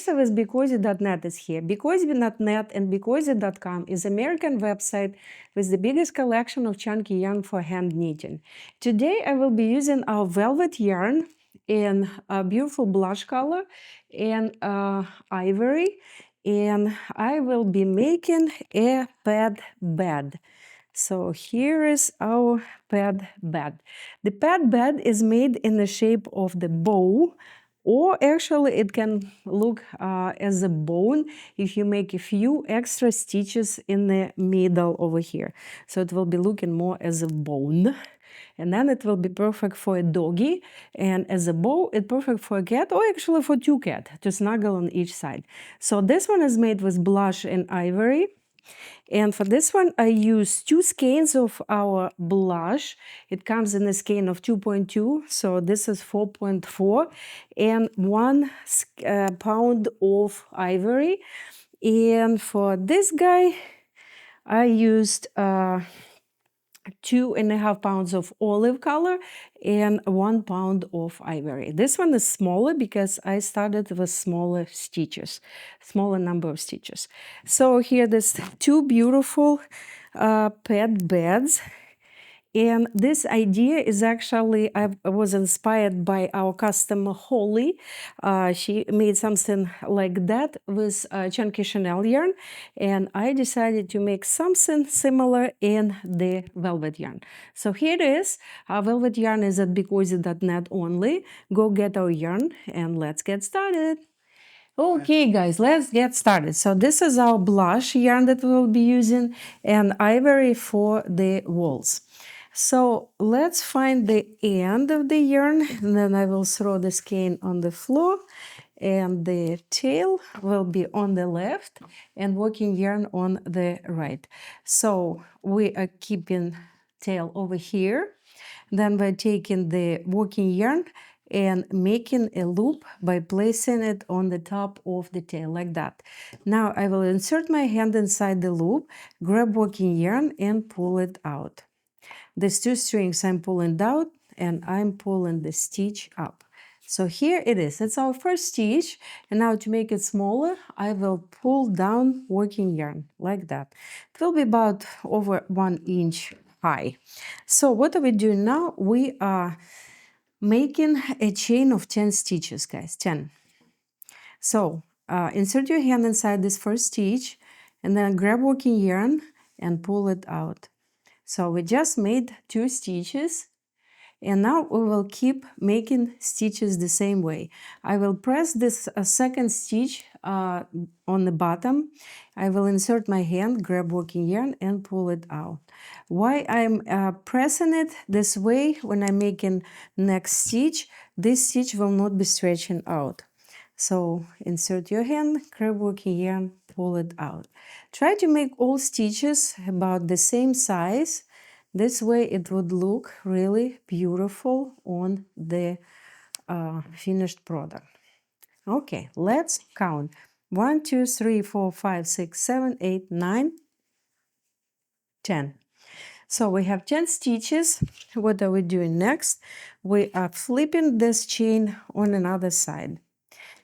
Lisa with BeCozi.net is here. BeCozi.net and BeCozi.com is an American website with the biggest collection of chunky yarn for hand knitting. Today I will be using our velvet yarn in a beautiful blush color and ivory, and I will be making a pad bed. So here is our pad bed. The pad bed is made in the shape of the bow, or actually it can look as a bone if you make a few extra stitches in the middle over here. So it will be looking more as a bone. And then it will be perfect for a doggy, and as a bow, it's perfect for a cat, or actually for two cats to snuggle on each side. So this one is made with blush and ivory. And for this one, I use 2 skeins of our blush. It comes in a skein of 2.2, so this is 4.4, and 1 pound of ivory. And for this guy, I used 2.5 pounds of olive color and 1 pound of ivory. This one is smaller because I started with smaller number of stitches. So here there's 2 beautiful pad beds. And this idea is actually, I was inspired by our customer Holly. She made something like that with chunky chenille yarn, and I decided to make something similar in the velvet yarn. So here it is. Our velvet yarn is at BeCozi.net only. Go get our yarn and let's get started. Okay, guys, let's get started. So this is our blush yarn that we will be using, and ivory for the walls. So let's find the end of the yarn, and then I will throw the skein on the floor, and the tail will be on the left and working yarn on the right. So we are keeping tail over here. Then we're taking the working yarn and making a loop by placing it on the top of the tail like that. Now I will insert my hand inside the loop, grab working yarn and pull it out. These 2 strings I'm pulling out, and I'm pulling the stitch up. So here it is. It's our first stitch, and now to make it smaller, I will pull down working yarn like that. It will be about over 1 inch high. So what are we doing now? We are making a chain of 10 stitches, guys, 10. So insert your hand inside this first stitch, and then grab working yarn and pull it out. So we just made 2 stitches, and now we will keep making stitches the same way. I will press this second stitch on the bottom. I will insert my hand, grab working yarn and pull it out. Why I'm pressing it this way when I'm making next stitch, this stitch will not be stretching out. So insert your hand, grab working yarn, pull it out. Try to make all stitches about the same size. This way it would look really beautiful on the finished product. Okay, let's count. 1, 2, 3, 4, 5, 6, 7, 8, 9, 10. So we have 10 stitches. What are we doing next? We are flipping this chain on another side.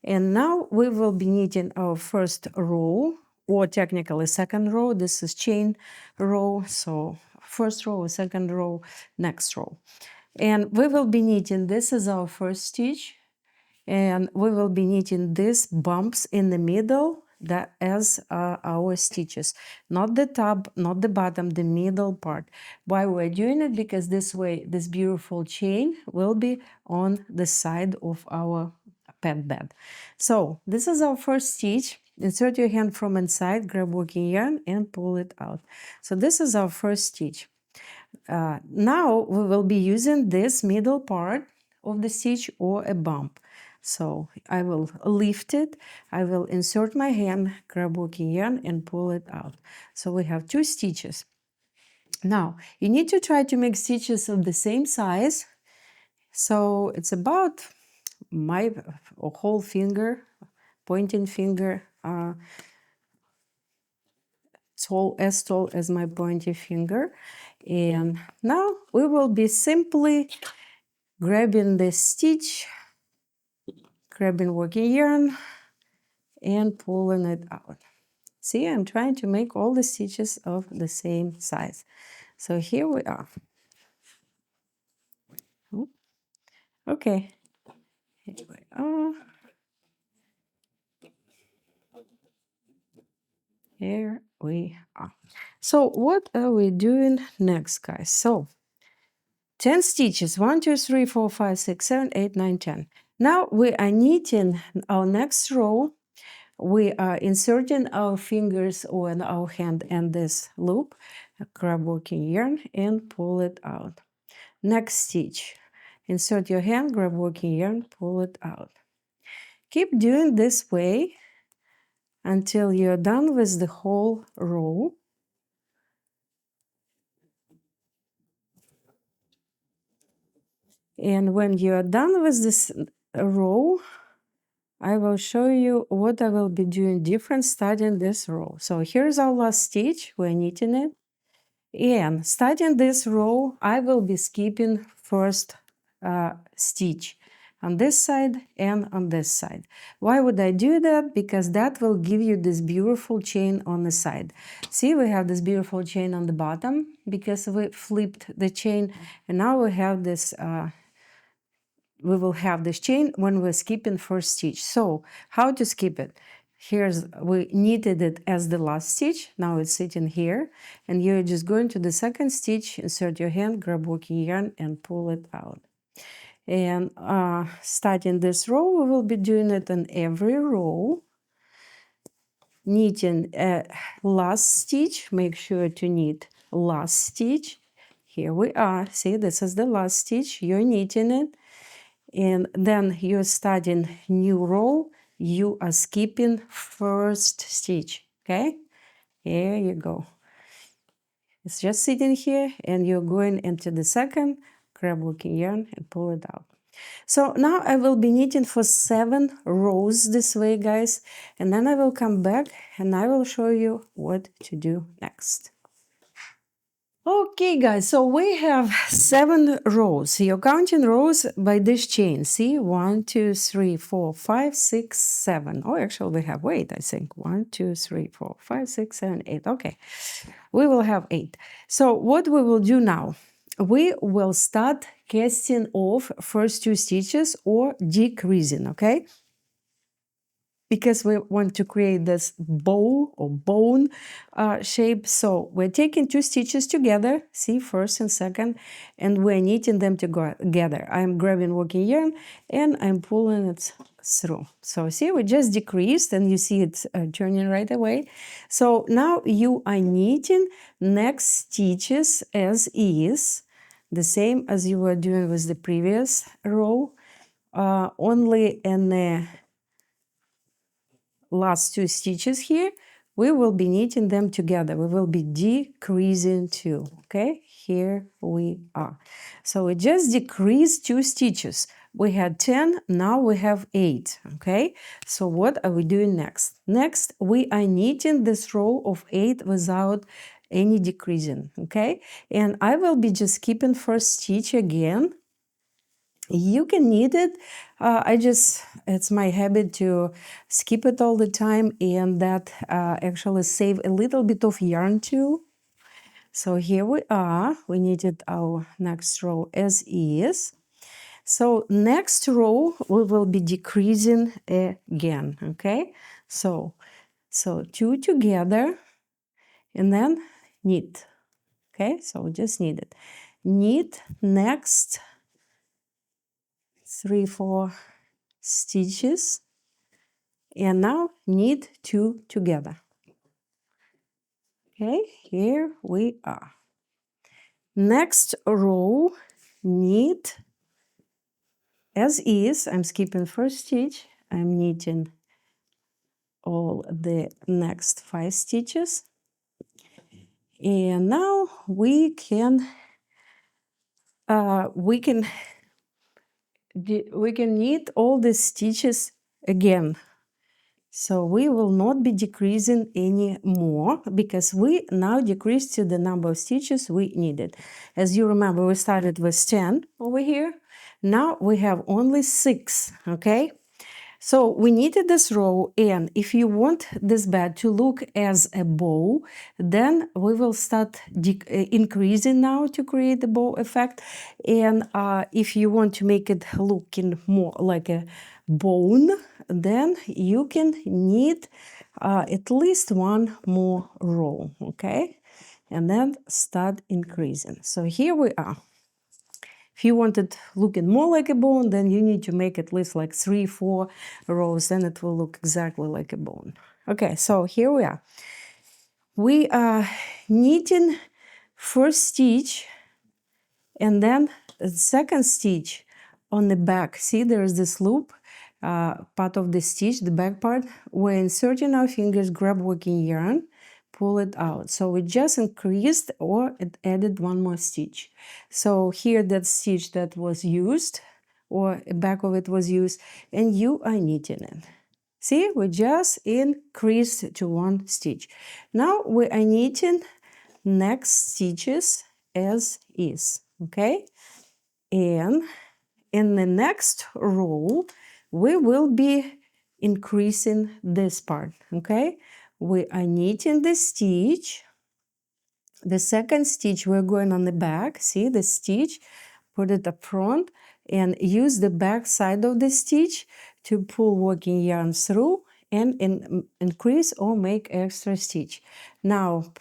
And now we will be knitting our first row, or technically second row. This is chain row, so first row, second row, next row. And we will be knitting, this is our first stitch, and we will be knitting these bumps in the middle that as our stitches, not the top, not the bottom, the middle part. Why we're doing it? Because this way, this beautiful chain will be on the side of our pad bed. So this is our first stitch. Insert your hand from inside, grab working yarn and pull it out. So this is our first stitch. Now we will be using this middle part of the stitch or a bump. So I will lift it, I will insert my hand, grab working yarn and pull it out. So we have 2 stitches. Now you need to try to make stitches of the same size. So it's about my whole finger, pointing finger, as tall as my pointing finger. And now we will be simply grabbing the stitch, grabbing working yarn and pulling it out. See, I'm trying to make all the stitches of the same size. So here we are. Okay, here we are. Here we are. So what are we doing next, guys? So 10 stitches, 1, 2, 3, 4, 5, 6, 7, 8, 9, 10. Now we are knitting our next row. We are inserting our fingers on our hand and this loop, grab working yarn and pull it out. Next stitch, insert your hand, grab working yarn, pull it out. Keep doing this way until you're done with the whole row. And when you're done with this row, I will show you what I will be doing different starting this row. So here's our last stitch, we're knitting it. And starting this row, I will be skipping first stitch on this side and on this side. Why would I do that? Because that will give you this beautiful chain on the side. See, we have this beautiful chain on the bottom because we flipped the chain, and now we have this we will have this chain when we're skipping first stitch. So how to skip it? We knitted it as the last stitch. Now it's sitting here, and you're just going to the second stitch, insert your hand, grab working yarn and pull it out. And starting this row, we will be doing it in every row, knitting last stitch. Make sure to knit last stitch. Here we are. See, this is the last stitch. You're knitting it, and then you're starting new row. You are skipping first stitch. Okay, here you go. It's just sitting here, and you're going into the second, grab working yarn and pull it out. So now I will be knitting for 7 rows this way, guys, and then I will come back and I will show you what to do next. Okay, guys, so we have 7 rows. You're counting rows by this chain. See, 1, 2, 3, 4, 5, 6, 7. Oh, actually, we have, wait, I think 1, 2, 3, 4, 5, 6, 7, 8. Okay, we will have 8. So what we will do now, we will start casting off first 2 stitches or decreasing, okay? Because we want to create this bow or bone shape. So we're taking 2 stitches together, see, first and second, and we're knitting them together. I'm grabbing working yarn and I'm pulling it through. So see, we just decreased and you see it turning right away. So now you are knitting next stitches as is, the same as you were doing with the previous row, only in the last 2 stitches here, we will be knitting them together. We will be decreasing 2. Okay, here we are. So we just decreased 2 stitches. We had 10, now we have 8. Okay, so what are we doing next? Next, we are knitting this row of 8 without any decreasing. Okay, and I will be just skipping first stitch again. You can knit it. It's my habit to skip it all the time, and that actually save a little bit of yarn too. So here we are. We knitted our next row as is. So next row we will be decreasing again. Okay. So 2 together, and then knit. Okay. So just knit it. Knit next 3, 4 stitches, and now knit 2 together. Okay, here we are. Next row, knit as is. I'm skipping first stitch. I'm knitting all the next 5 stitches, and now we can knit all the stitches again. So we will not be decreasing any more because we now decreased to the number of stitches we needed. As you remember, we started with 10 over here. Now we have only 6, okay? So we knitted this row, and if you want this bed to look as a bow, then we will start increasing now to create the bow effect. And if you want to make it looking more like a bone, then you can knit at least one more row, okay? And then start increasing. So here we are. If you want it looking more like a bone, then you need to make at least like 3-4 rows, then it will look exactly like a bone. Okay, so here we are. We are knitting first stitch and then the second stitch on the back. See, there is this loop, part of the stitch, the back part. We're inserting our fingers, grab working yarn, pull it out. So we just increased or it added one more stitch. So here that stitch that was used, or a back of it was used, and you are knitting it. See, we just increased to one stitch. Now we are knitting next stitches as is, okay? And in the next row, we will be increasing this part, okay? We are knitting the stitch. The second stitch, we're going on the back. See the stitch, put it up front, and use the back side of the stitch to pull working yarn through and increase or make extra stitch. Now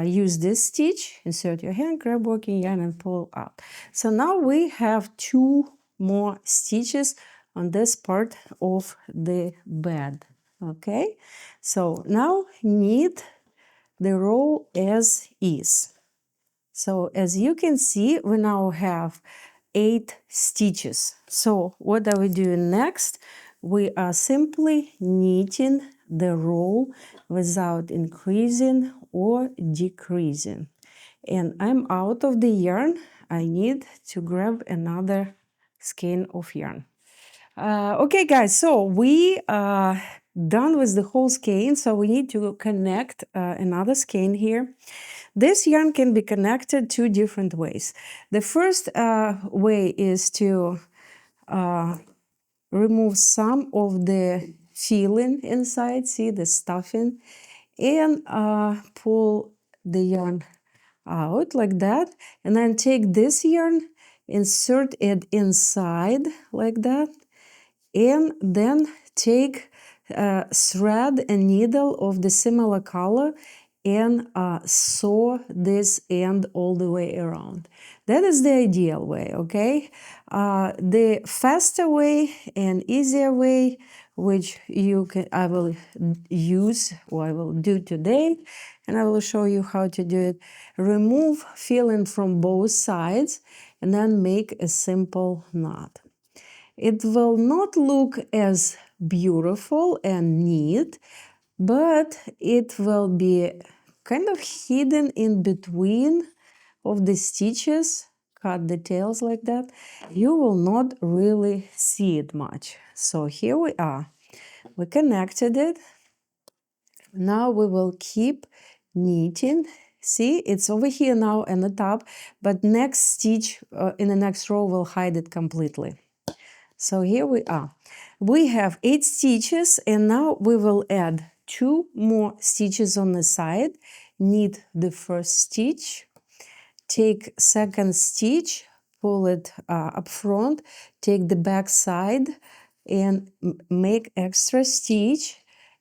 use this stitch, insert your hand, grab working yarn and pull out. So now we have 2 more stitches on this part of the bed, okay? So now knit the row as is. So as you can see, we now have 8 stitches. So what are we doing next? We are simply knitting the row without increasing or decreasing. And I'm out of the yarn. I need to grab another skein of yarn. Okay, guys, so we are done with the whole skein, so we need to connect another skein here. This yarn can be connected 2 different ways. The first way is to remove some of the filling inside, see the stuffing, and pull the yarn out like that, and then take this yarn, insert it inside like that, and then take a thread and needle of the similar color and sew this end all the way around. That is the ideal way, okay? The faster way and easier way, which I will use or I will do today, and I will show you how to do it. Remove filling from both sides and then make a simple knot. It will not look as beautiful and neat, but it will be kind of hidden in between of the stitches. Cut the tails like that. You will not really see it much. So here we are. We connected it. Now we will keep knitting. See, it's over here now in the top, but next stitch in the next row will hide it completely. So here we are. We have 8 stitches, and now we will add 2 more stitches on the side. Knit the first stitch, take second stitch, pull it up front, take the back side and make extra stitch,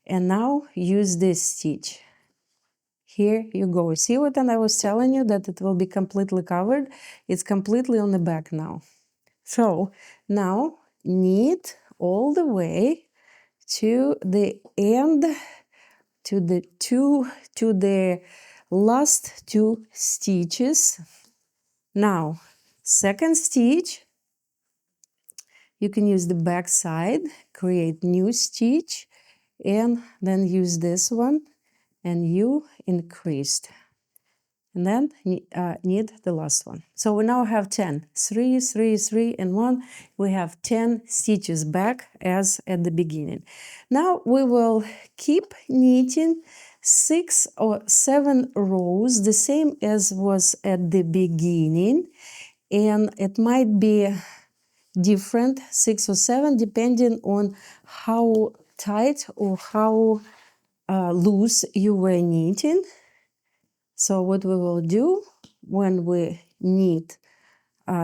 and now use this stitch. Here you go. See what I was telling you, that it will be completely covered? It's completely on the back now. So now knit all the way to the end, to the last 2 stitches. Now, second stitch, you can use the back side, create new stitch, and then use this one, and you increased. And then knit the last one. So we now have 10. 3, 3, 3, and 1. We have 10 stitches back as at the beginning. Now we will keep knitting 6 or 7 rows, the same as was at the beginning. And it might be different, 6 or 7, depending on how tight or how loose you were knitting. So what we will do when we knit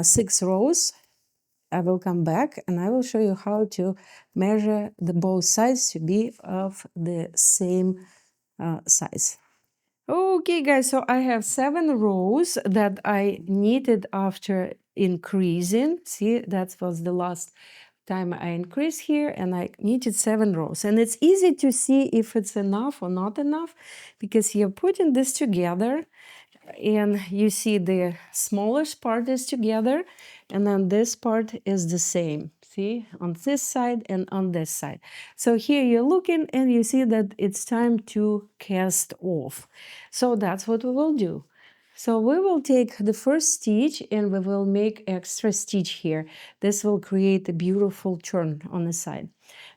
6 rows, I will come back and I will show you how to measure the both sides to be of the same size. Okay, guys, so I have 7 rows that I knitted after increasing. See, that was the last time I increased here, and I knitted 7 rows. And it's easy to see if it's enough or not enough, because you're putting this together and you see the smallest part is together, and then this part is the same. See, on this side and on this side. So here you're looking and you see that it's time to cast off. So that's what we will do. So we will take the first stitch and we will make extra stitch here. This will create a beautiful turn on the side.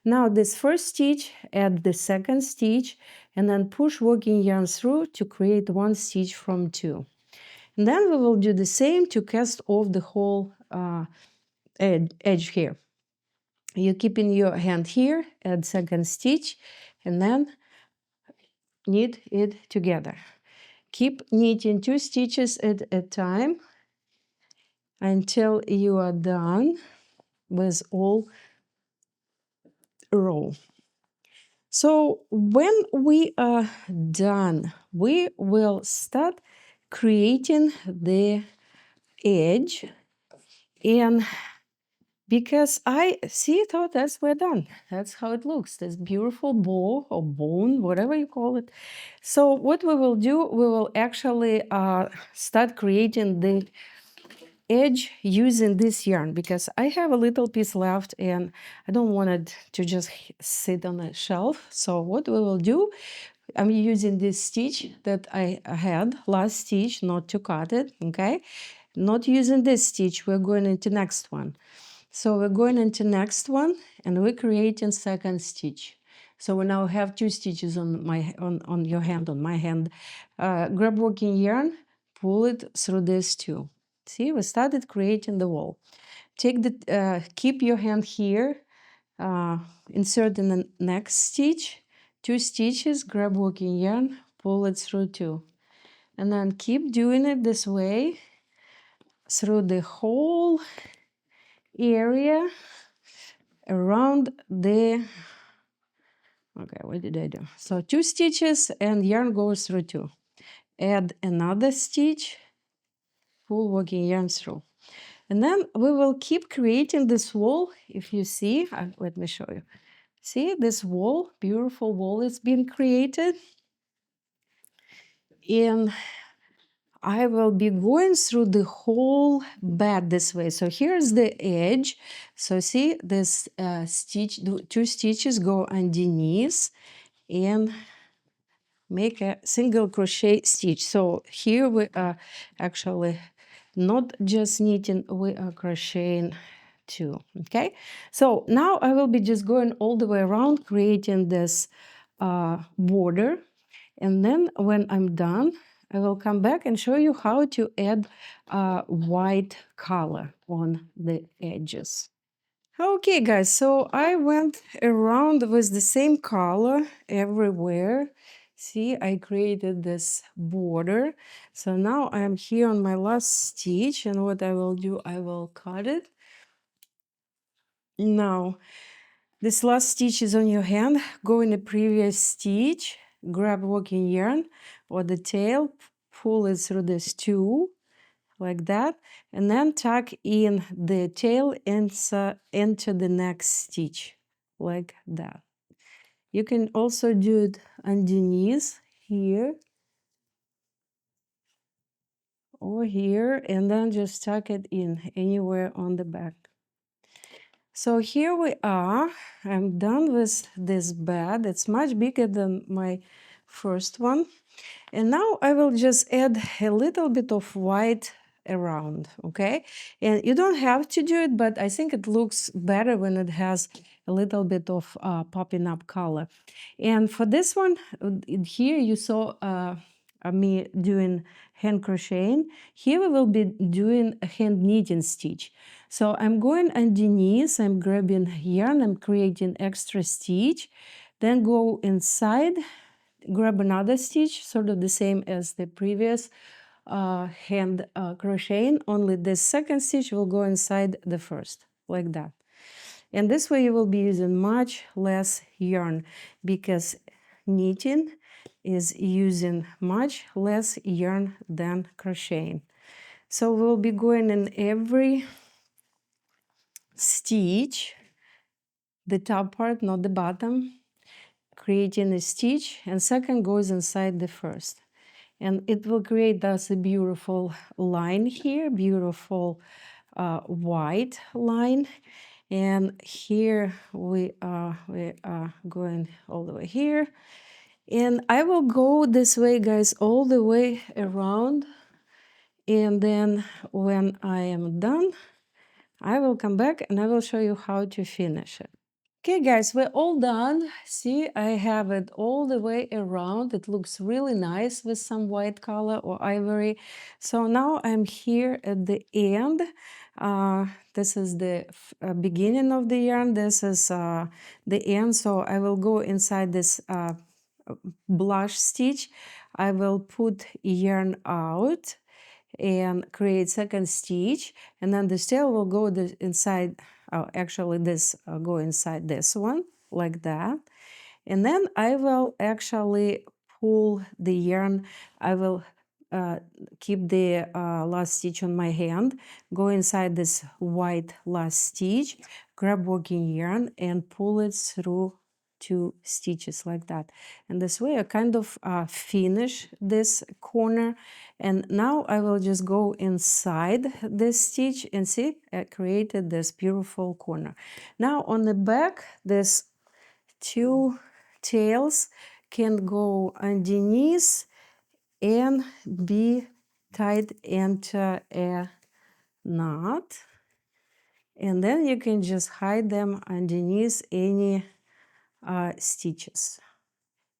Now this first stitch, add the second stitch, and then push working yarn through to create 1 stitch from 2. And then we will do the same to cast off the whole edge here. You keep in your hand here, add second stitch, and then knit it together. Keep knitting 2 stitches at a time until you are done with all row. So when we are done, we will start creating the edge, and because I see, thought that's we're done. That's how it looks. This beautiful bow or bone, whatever you call it. So what we will do, we will actually start creating the edge using this yarn, because I have a little piece left and I don't want it to just sit on a shelf. So what we will do, I'm using this stitch that I had last stitch, not to cut it, okay? Not using this stitch, we're going into next one. So we're going into next one and we're creating second stitch. So we now have 2 stitches on my on your hand, on my hand. Grab working yarn, pull it through this 2. See, we started creating the wall. Take the keep your hand here, insert in the next stitch, 2 stitches, grab working yarn, pull it through 2. And then keep doing it this way through the whole area around the, okay, what did I do? So 2 stitches and yarn goes through 2. Add another stitch, pull working yarn through. And then we will keep creating this wall. If you see, let me show you. See, this wall, beautiful wall is being created. And I will be going through the whole bed this way. So here's the edge. So see, this stitch, 2 stitches go underneath and make a single crochet stitch. So here we are actually not just knitting, we are crocheting too. Okay, so now I will be just going all the way around creating this border, and then when I'm done I will come back and show you how to add white color on the edges. Okay, guys, so I went around with the same color everywhere. See, I created this border. So now I'm here on my last stitch, and what I will do, I will cut it. Now, this last stitch is on your hand. Go in the previous stitch, grab working yarn or the tail, pull it through this 2, like that, and then tuck in the tail into the next stitch, like that. You can also do it underneath here or here, and then just tuck it in anywhere on the back. So here we are. I'm done with this bed. It's much bigger than my first one. And now I will just add a little bit of white around, okay? And you don't have to do it, but I think it looks better when it has a little bit of popping up color. And for this one, here you saw me doing hand crocheting. Here we will be doing a hand knitting stitch. So I'm going underneath, I'm grabbing yarn, I'm creating extra stitch, then go inside, grab another stitch, sort of the same as the previous hand crocheting, only the second stitch will go inside the first, like that. And this way you will be using much less yarn, because knitting is using much less yarn than crocheting. So we'll be going in every stitch, the top part, not the bottom, creating a stitch, and second goes inside the first. And it will create thus a beautiful line here, beautiful white line. And here we are going all the way here. And I will go this way, guys, all the way around. And then when I am done, I will come back and I will show you how to finish it. Okay, guys, we're all done. See, I have it all the way around. It looks really nice with some white color or ivory. So now I'm here at the end. This is the beginning of the yarn. This is the end. So I will go inside this blush stitch. I will put yarn out and create second stitch, and then the tail will go inside, actually this go inside this one, like that. And then I will actually pull the yarn. I will keep the last stitch on my hand, go inside this white last stitch, grab working yarn and pull it through 2 stitches like that. And this way I kind of finish this corner. And now I will just go inside this stitch and see, I created this beautiful corner. Now on the back, this 2 tails can go underneath and be tied into a knot. And then you can just hide them underneath any stitches.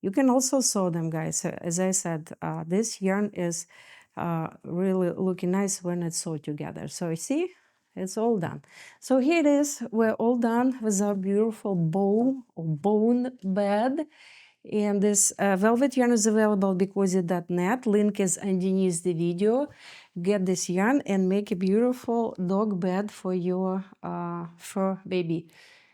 You can also sew them, guys. As I said, this yarn is really looking nice when it's sewed together. So you see, it's all done. So here it is. We're all done with our beautiful bow or bone bed. And this velvet yarn is available at BeCozi.net. Link is underneath the video. Get this yarn and make a beautiful dog bed for your fur baby.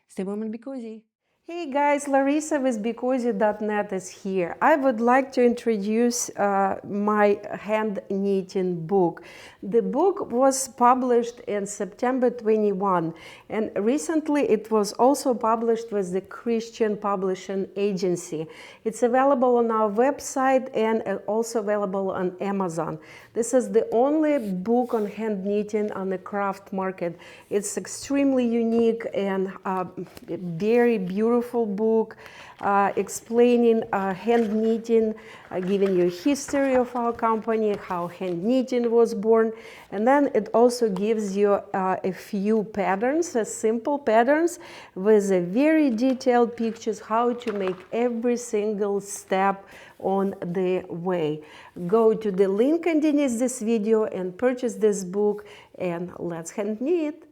Stay warm and be cozy. Hey guys, Larissa with BeCozi.net is here. I would like to introduce my hand knitting book. The book was published in September 21, and recently it was also published with the Christian Publishing Agency. It's available on our website and also available on Amazon. This is the only book on hand knitting on the craft market. It's extremely unique and very beautiful book explaining hand knitting, giving you a history of our company, how hand knitting was born, and then it also gives you a few patterns, simple patterns with a very detailed pictures how to make every single step on the way. Go to the link underneath this video and purchase this book, and let's hand knit.